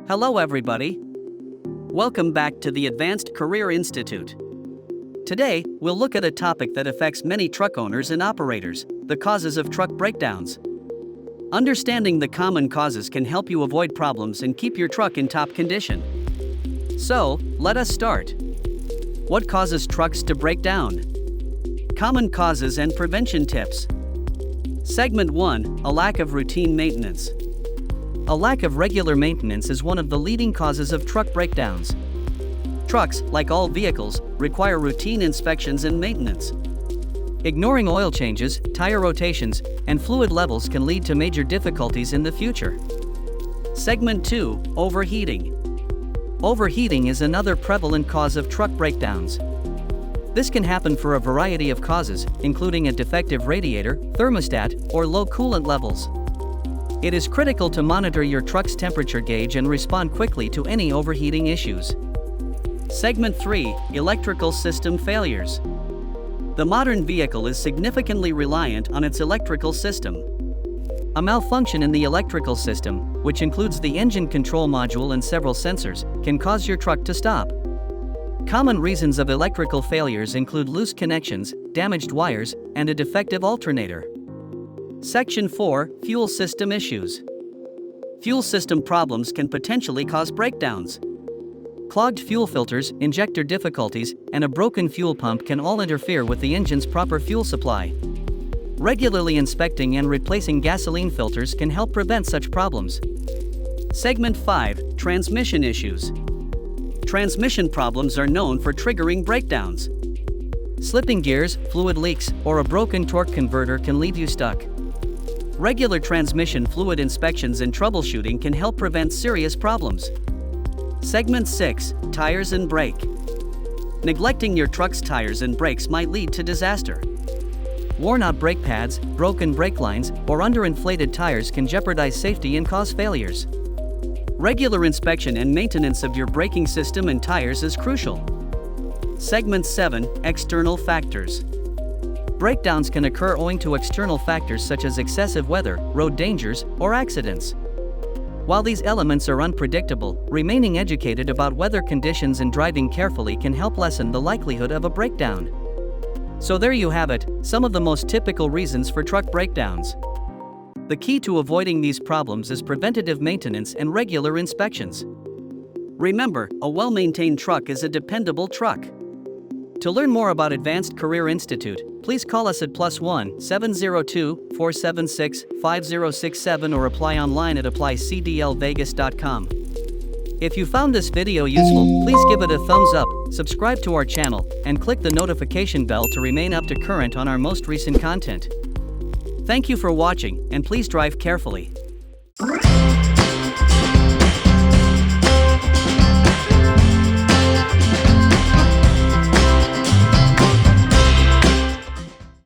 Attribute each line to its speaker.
Speaker 1: Hello everybody. Welcome back to the Advanced Career Institute. Today, we'll look at a topic that affects many truck owners and operators: the causes of truck breakdowns. Understanding the common causes can help you avoid problems and keep your truck in top condition. So, let us start. What causes trucks to break down? Common causes and prevention tips. Segment 1: A lack of routine maintenance. A lack of regular maintenance is one of the leading causes of truck breakdowns. Trucks, like all vehicles, require routine inspections and maintenance. Ignoring oil changes, tire rotations, and fluid levels can lead to major difficulties in the future. Segment 2: Overheating. Overheating is another prevalent cause of truck breakdowns. This can happen for a variety of causes, including a defective radiator, thermostat, or low coolant levels. It is critical to monitor your truck's temperature gauge and respond quickly to any overheating issues. Segment 3: Electrical system failures. The modern vehicle is significantly reliant on its electrical system. A malfunction in the electrical system, which includes the engine control module and several sensors, can cause your truck to stop. Common reasons of electrical failures include loose connections, damaged wires, and a defective alternator. Section 4: Fuel system issues. Fuel system problems can potentially cause breakdowns. Clogged fuel filters, injector difficulties, and a broken fuel pump can all interfere with the engine's proper fuel supply. Regularly inspecting and replacing gasoline filters can help prevent such problems. Segment 5: Transmission issues. Transmission problems are known for triggering breakdowns. Slipping gears, fluid leaks, or a broken torque converter can leave you stuck. Regular transmission fluid inspections and troubleshooting can help prevent serious problems. Segment 6: Tires and brake. Neglecting your truck's tires and brakes might lead to disaster. Worn-out brake pads, broken brake lines, or underinflated tires can jeopardize safety and cause failures. Regular inspection and maintenance of your braking system and tires is crucial. Segment 7: External factors. Breakdowns can occur owing to external factors such as excessive weather, road dangers, or accidents. While these elements are unpredictable, remaining educated about weather conditions and driving carefully can help lessen the likelihood of a breakdown. So there you have it, some of the most typical reasons for truck breakdowns. The key to avoiding these problems is preventative maintenance and regular inspections. Remember, a well-maintained truck is a dependable truck. To learn more about Advanced Career Institute, please call us at +1 702 476 5067 or apply online at applycdlvegas.com. If you found this video useful, please give it a thumbs up, subscribe to our channel, and click the notification bell to remain up to current on our most recent content. Thank you for watching, and please drive carefully.